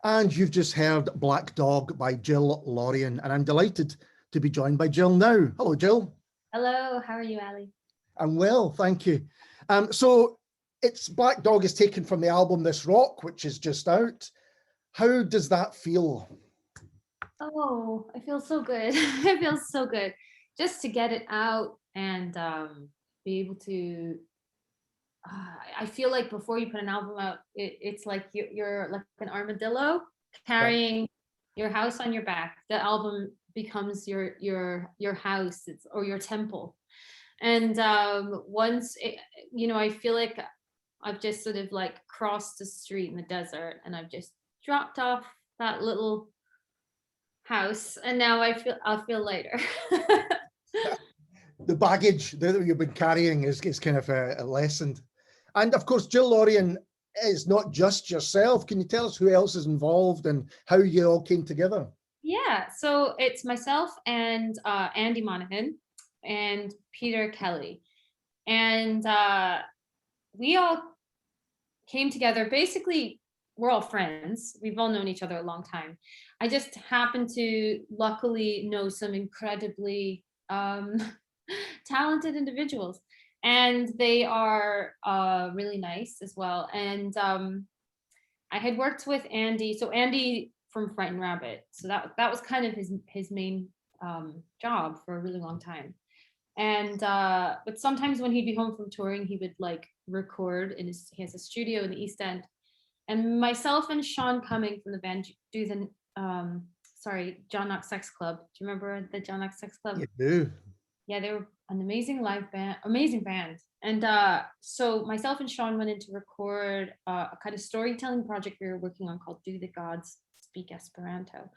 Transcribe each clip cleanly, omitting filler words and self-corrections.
And you've just heard Black Dog by Jill Lorean, and I'm delighted to be joined by Jill now. Hello, Jill. Hello, how are you, Ali? I'm well, thank you. So it's Black Dog is taken from the album This Rock, which is just out. How does that feel? Oh, I feel so good. It feels so good just to get it out and be able to. I feel like before you put an album out, it's like you're like an armadillo carrying your house on your back. The album becomes your house, or your temple. And once I feel like I've just sort of like crossed the street in the desert, and I've just dropped off that little house, and now I'll feel lighter. The baggage that you've been carrying is kind of lessened. And of course, Jill Lorean is not just yourself. Can you tell us who else is involved and how you all came together? Yeah, so it's myself and Andy Monaghan and Peter Kelly. And we all came together. Basically, we're all friends. We've all known each other a long time. I just happen to luckily know some incredibly talented individuals, and they are really nice as well. And I had worked with Andy, so Andy from Frightened Rabbit, so that was kind of his main job for a really long time. And but sometimes when he'd be home from touring, he would like record he has a studio in the East End. And myself and Sean Cumming from the band do the John Knox Sex Club. Do you remember the John Knox Sex Club? You do. Yeah, they were an amazing band. And so myself and Sean went in to record a kind of storytelling project we were working on called Do the Gods Speak Esperanto?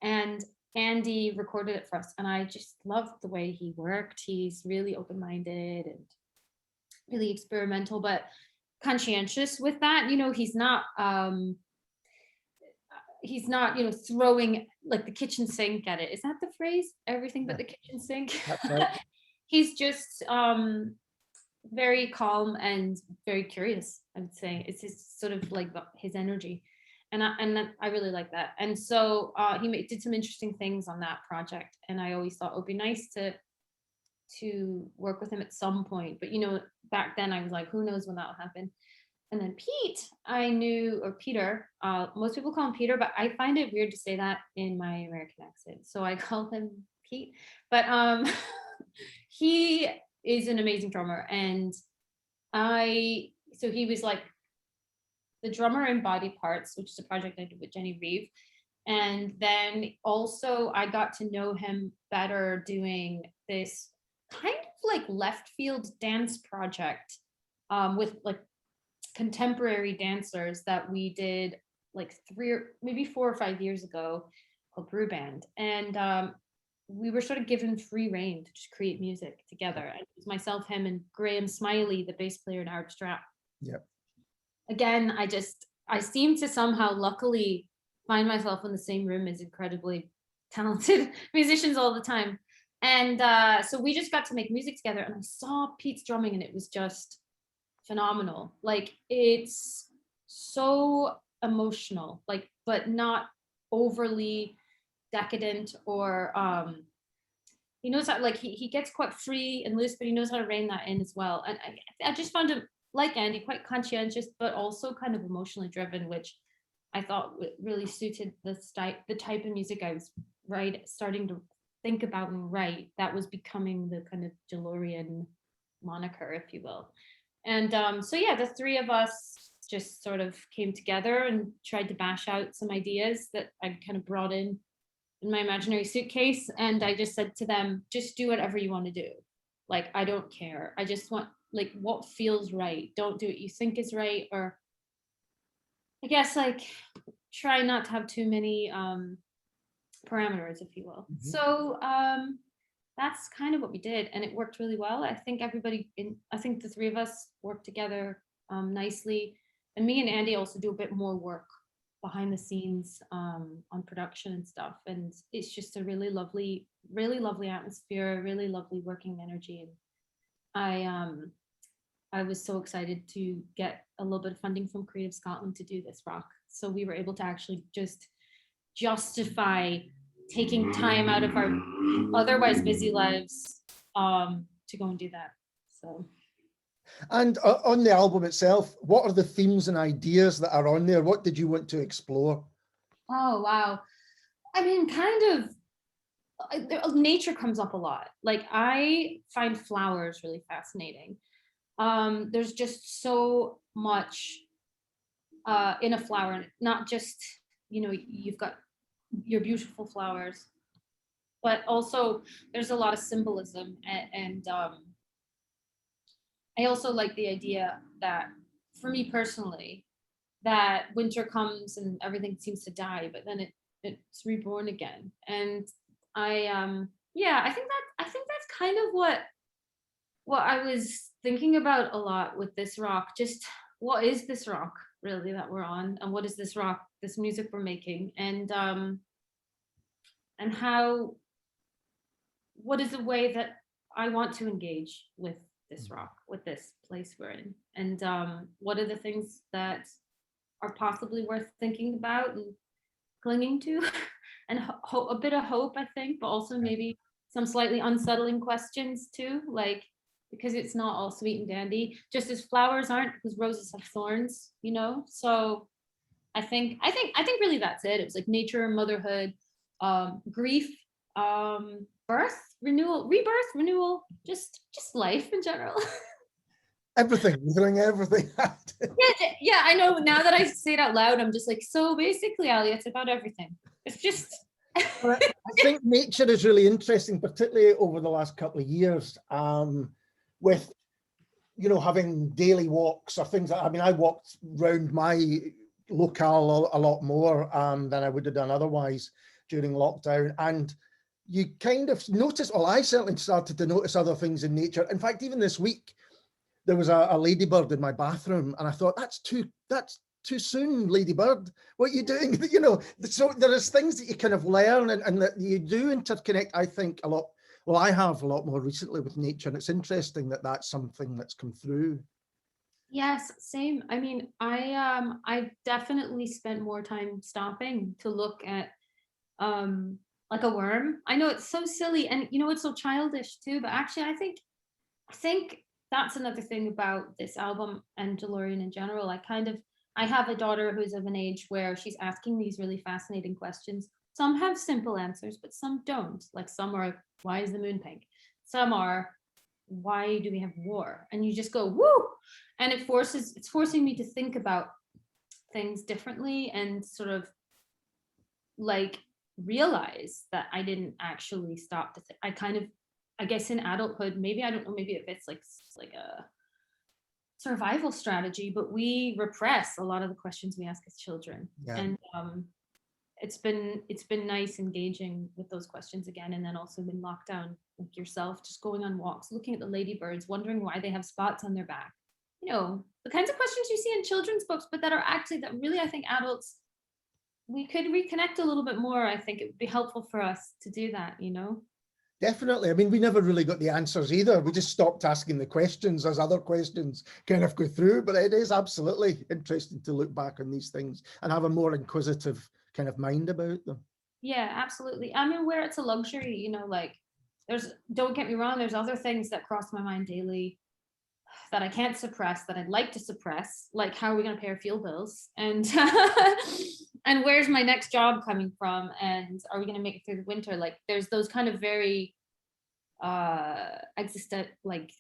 And Andy recorded it for us, and I just loved the way he worked. He's really open-minded and really experimental, but conscientious with that. He's not throwing like the kitchen sink at it. Is that the phrase? Everything but the kitchen sink. That's right. He's just very calm and very curious, I would say. It's sort of like his energy. And I really like that. And so he did some interesting things on that project. And I always thought it would be nice to work with him at some point. But, back then I was like, who knows when that'll happen. And then Peter, most people call him Peter, but I find it weird to say that in my American accent. So I call him Pete. But he is an amazing drummer. And so he was like the drummer in Body Parts, which is a project I did with Jenny Reeve. And then also I got to know him better doing this kind of like left field dance project with like contemporary dancers that we did like 4 or 5 years ago, called Brew Band. And we were sort of given free rein to just create music together. And it was myself, him, and Graham Smiley, the bass player in Arab Strap. Yep. Again, I seem to somehow luckily find myself in the same room as incredibly talented musicians all the time. And so we just got to make music together, and I saw Pete's drumming, and it was just phenomenal. Like, it's so emotional, like, but not overly decadent, or he knows how, like, he gets quite free and loose, but he knows how to rein that in as well. And I just found him, like Andy, quite conscientious, but also kind of emotionally driven, which I thought really suited the type of music I was starting to think about and write. That was becoming the kind of Jill Lorean moniker, if you will. And so yeah, the three of us just sort of came together and tried to bash out some ideas that I kind of brought in my imaginary suitcase. And I just said to them, just do whatever you want to do. Like, I don't care. I just want, like, what feels right. Don't do what you think is right. Or I guess, like, try not to have too many parameters, if you will. Mm-hmm. So that's kind of what we did, and it worked really well. I think the three of us worked together nicely, and me and Andy also do a bit more work behind the scenes on production and stuff. And it's just a really lovely atmosphere, really lovely working energy. And I was so excited to get a little bit of funding from Creative Scotland to do this rock. So we were able to actually just justify taking time out of our otherwise busy lives to go and do that. So. And on the album itself, what are the themes and ideas that are on there? What did you want to explore? Oh, wow. I mean, kind of, nature comes up a lot. Like, I find flowers really fascinating. There's just so much in a flower, not just, you've got your beautiful flowers, but also there's a lot of symbolism. And I also like the idea that, for me personally, that winter comes and everything seems to die, but then it's reborn again. And I think that's kind of what I was thinking about a lot with this rock. Just, what is this rock really that we're on, and what is this rock, this music we're making, and how, what is the way that I want to engage with this rock, with this place we're in, and what are the things that are possibly worth thinking about and clinging to, and a bit of hope, I think, but also maybe some slightly unsettling questions too, like, because it's not all sweet and dandy, just as flowers aren't, because roses have thorns, So I think really that's it. It was like nature, motherhood, grief, birth, renewal, rebirth, renewal, just life in general. Everything, you're throwing everything at it. Yeah, I know. Now that I say it out loud, I'm just like, so basically, Ali, it's about everything. It's just. I think nature is really interesting, particularly over the last couple of years, with, having daily walks or things like, I walked around my locale a lot more than I would have done otherwise during lockdown. And you kind of notice, well, I certainly started to notice other things in nature. In fact, even this week, there was a ladybird in my bathroom, and I thought, that's too soon, ladybird. What are you doing? So there's things that you kind of learn and that you do interconnect, I think, a lot. Well, I have a lot more recently with nature, and it's interesting that that's something that's come through. Yes, same. I mean, I definitely spent more time stopping to look at like a worm. I know it's so silly, and it's so childish too, but actually I think that's another thing about this album and Jill Lorean in general. I have a daughter who's of an age where she's asking these really fascinating questions. Some have simple answers, but some don't. Like, some are, why is the moon pink? Some are, why do we have war? And you just go, woo! And it's forcing me to think about things differently, and sort of like realize that I didn't actually stop to think. I guess in adulthood, maybe, I don't know, maybe if it's like a survival strategy, but we repress a lot of the questions we ask as children. Yeah. And it's been nice engaging with those questions again. And then also in lockdown, like yourself, just going on walks, looking at the ladybirds, wondering why they have spots on their back. The kinds of questions you see in children's books, but that really, I think, adults, we could reconnect a little bit more. I think it would be helpful for us to do that, Definitely. I mean, we never really got the answers either. We just stopped asking the questions as other questions kind of go through. But it is absolutely interesting to look back on these things and have a more inquisitive kind of mind about them. Yeah, absolutely. I mean, where it's a luxury, like, don't get me wrong, there's other things that cross my mind daily that I can't suppress, that I'd like to suppress, like, how are we going to pay our fuel bills, and and where's my next job coming from, and are we going to make it through the winter? Like, there's those kind of very existent, like,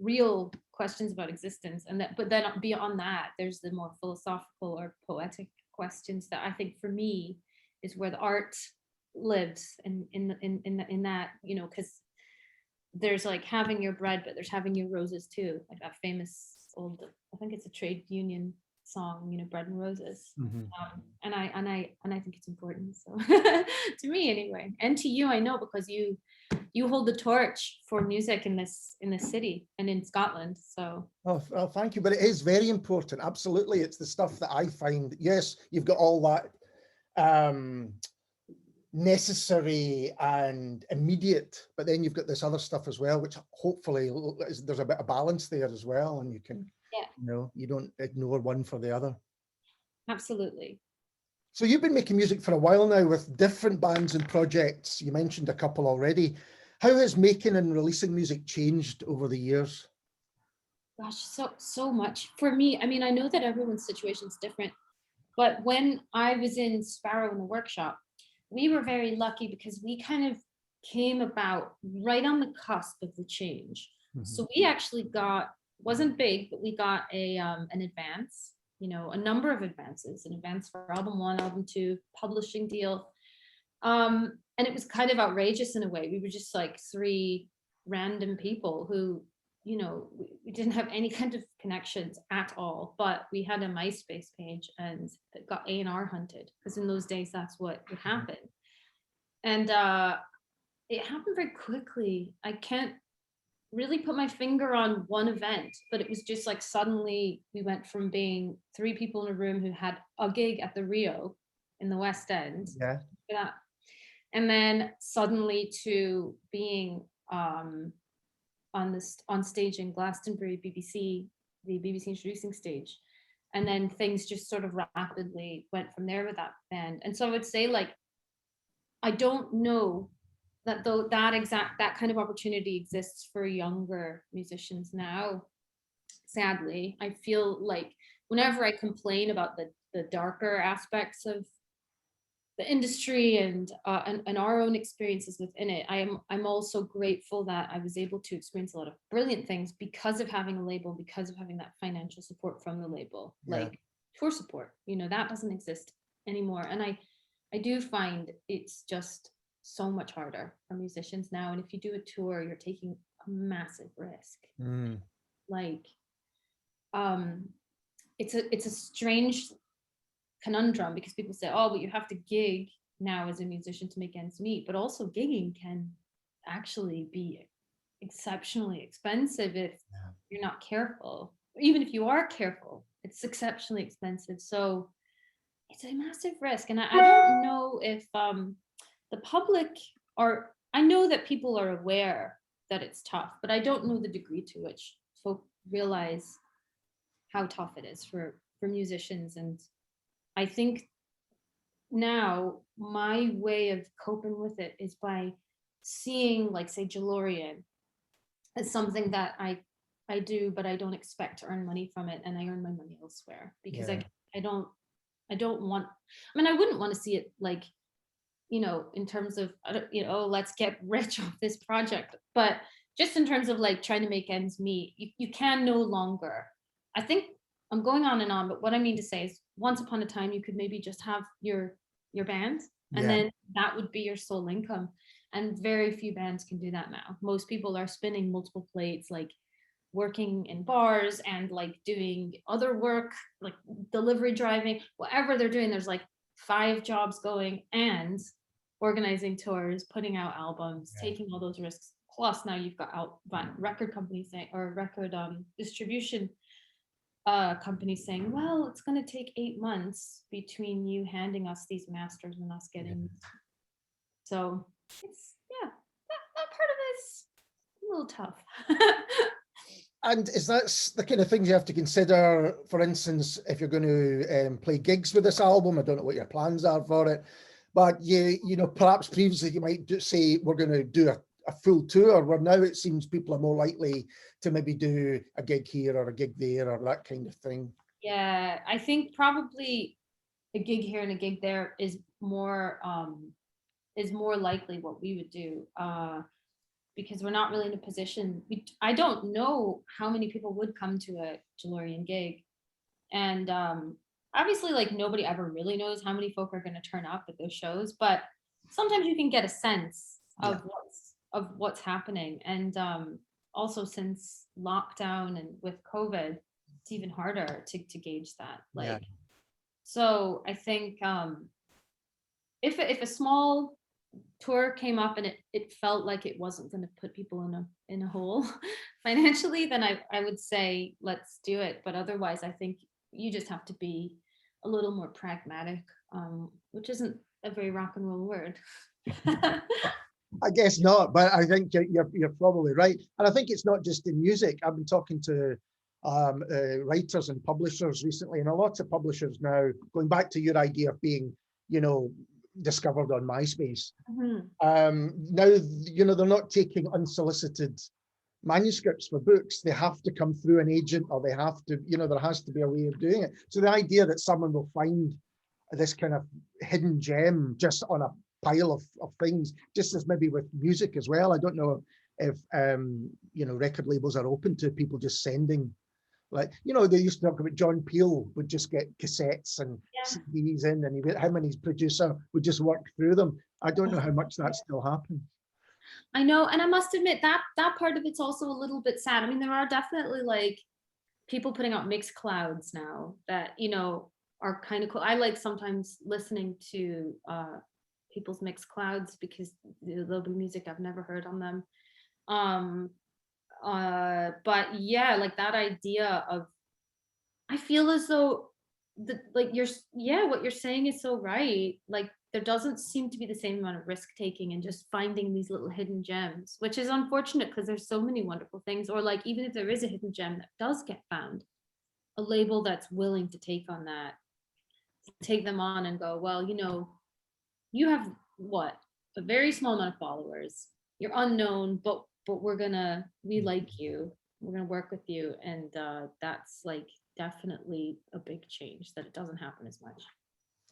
real questions about existence, and that. But then beyond that, there's the more philosophical or poetic questions that I think, for me, is where the art lives in that, because there's like having your bread, but there's having your roses too, like that famous old, I think it's a trade union song, bread and roses. Mm-hmm. And I think it's important. So to me anyway, and to you, I know, because you hold the torch for music in this city and in Scotland. So oh, thank you. But it is very important. Absolutely. It's the stuff that I find, yes, you've got all that necessary and immediate, but then you've got this other stuff as well, which hopefully there's a bit of balance there as well, and you can, you don't ignore one for the other. Absolutely. So you've been making music for a while now with different bands and projects. You mentioned a couple already. How has making and releasing music changed over the years? Gosh, so much. For me, I mean, I know that everyone's situation is different, but when I was in Sparrow in the workshop, we were very lucky because we kind of came about right on the cusp of the change. So we actually wasn't big, but we got an advance, a number of advances, an advance for album 1, album 2, publishing deal. And it was kind of outrageous in a way. We were just like 3 random people who, we didn't have any kind of connections at all, but we had a MySpace page and it got A&R hunted, because in those days that's what would happen. And it happened very quickly. I can't really put my finger on one event, but it was just like suddenly we went from being 3 people in a room who had a gig at the Rio in the West End. Yeah. And then suddenly to being on stage in Glastonbury, BBC, the BBC introducing stage. And then things just sort of rapidly went from there with that band. And so I would say, like, I don't know that that kind of opportunity exists for younger musicians now. Sadly, I feel like whenever I complain about the darker aspects of the industry and our own experiences within it, I'm also grateful that I was able to experience a lot of brilliant things because of having a label, because of having that financial support from the label, like tour support. That doesn't exist anymore, and I do find it's just so much harder for musicians now. And if you do a tour, you're taking a massive risk. Like, it's a strange conundrum, because people say, oh, but you have to gig now as a musician to make ends meet, but also gigging can actually be exceptionally expensive if you're not careful. Even if you are careful, it's exceptionally expensive. So it's a massive risk. And I don't know if the public I know that people are aware that it's tough, but I don't know the degree to which folk realize how tough it is for musicians. And I think now my way of coping with it is by seeing, like, say, Jill Lorean as something that I do, but I don't expect to earn money from it, and I earn my money elsewhere, because I don't want, I mean, I wouldn't want to see it like, in terms of, let's get rich off this project, but just in terms of like trying to make ends meet, you can no longer. I think I'm going on and on, but what I mean to say is, once upon a time, you could maybe just have your band, and then that would be your sole income. And very few bands can do that now. Most people are spinning multiple plates, like working in bars and like doing other work, like delivery driving, whatever they're doing. There's like 5 jobs going, and organizing tours, putting out albums, taking all those risks. Plus now you've got record companies saying, or record distribution companies saying, well, it's going to take 8 months between you handing us these masters and us getting. So it's, that part of it's a little tough. And is that the kind of things you have to consider? For instance, if you're going to play gigs with this album, I don't know what your plans are for it, but perhaps previously you might say we're going to do a full tour, where now it seems people are more likely to maybe do a gig here or a gig there or that kind of thing. Yeah, I think probably a gig here and a gig there is more likely what we would do, because we're not really in a position. I don't know how many people would come to a Jill Lorean gig, and obviously, like, nobody ever really knows how many folk are going to turn up at those shows, but sometimes you can get a sense of what's happening. And also, since lockdown and with COVID, it's even harder to gauge that. So I think if a small tour came up and it felt like it wasn't going to put people in a hole financially, then I would say let's do it. But otherwise, I think you just have to be a little more pragmatic, which isn't a very rock and roll word. I guess not, but I think you're probably right. And I think it's not just in music. I've been talking to writers and publishers recently, and a lot of publishers now, going back to your idea of being, you know, discovered on MySpace. Now, you know, they're not taking unsolicited manuscripts for books. They have to come through an agent, or they have to, you know, there has to be a way of doing it. So the idea that someone will find this kind of hidden gem just on a pile of things, just as maybe with music as well. I don't know if you know, record labels are open to people just sending, like, you know, they used to talk about John Peel would just get cassettes and CDs in, and him and his producer would just work through them. I don't know how much that still happens. I know, and I must admit that part of it's also a little bit sad. I mean, there are definitely like people putting out mixed clouds now that, you know, are kind of cool. I like sometimes listening to people's mixed clouds because there'll be music I've never heard on them. But yeah, like that idea of, I feel as though like what you're saying is so right. Like there doesn't seem to be the same amount of risk taking and just finding these little hidden gems, which is unfortunate because there's so many wonderful things. Or like, even if there is a hidden gem that does get found, a label that's willing to take on that, take them on and go, well, you know, you have what, a very small amount of followers, you're unknown, but we like you, we're gonna work with you. And that's like definitely a big change, that it doesn't happen as much.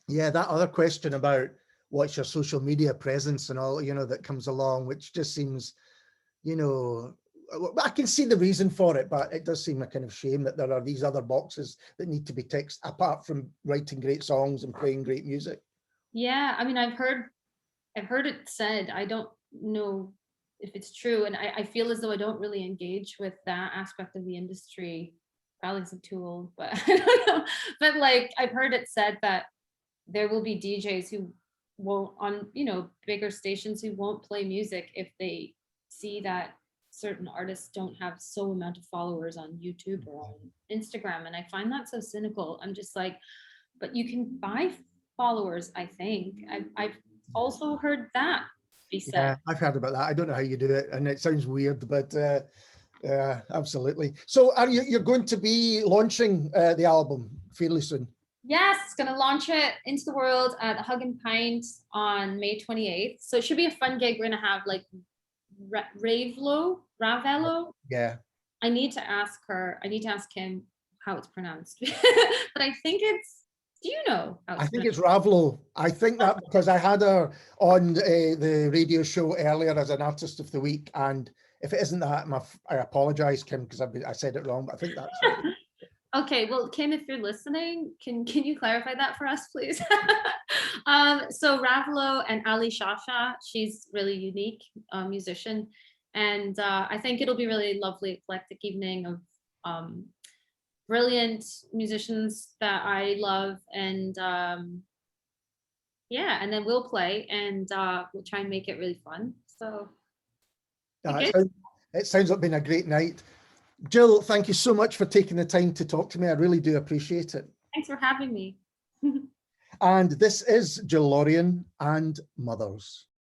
Yeah, that other question about what's your social media presence and all, you know, that comes along, which just seems, you know, I can see the reason for it, but it does seem a kind of shame that there are these other boxes that need to be ticked apart from writing great songs and playing great music. Yeah, I mean, I've heard it said, I don't know if it's true, and I feel as though I don't really engage with that aspect of the industry. Probably some too old, but I don't know. But like, I've heard it said that there will be DJs who won't, on, you know, bigger stations, who won't play music if they see that certain artists don't have so amount of followers on YouTube or on Instagram. And I find that so cynical. I'm just like, but you can buy followers, I think. I've also heard that be said. Yeah, I've heard about that. I don't know how you do it, and it sounds weird, but absolutely. So you're going to be launching the album fairly soon? Yes, going to launch it into the world at Hug and Pint on May 28th. So it should be a fun gig. We're going to have like Ravello. Yeah. I need to ask him how it's pronounced. But I think it's, do you know how it's I think it's Ravlo. I think that because I had her on the radio show earlier as an artist of the week, and if it isn't that, I apologize, Kim, because I said it wrong, but I think that's it. Okay, well, Kim, if you're listening, can you clarify that for us, please? So Ravlo and Ali Shasha, she's really unique musician, and I think it'll be really lovely, eclectic evening of brilliant musicians that I love, and yeah, and then we'll play, and we'll try and make it really fun. So it sounds like been a great night. Jill, thank you so much for taking the time to talk to me. I really do appreciate it. Thanks for having me. And this is Jill Lorean and Mothers.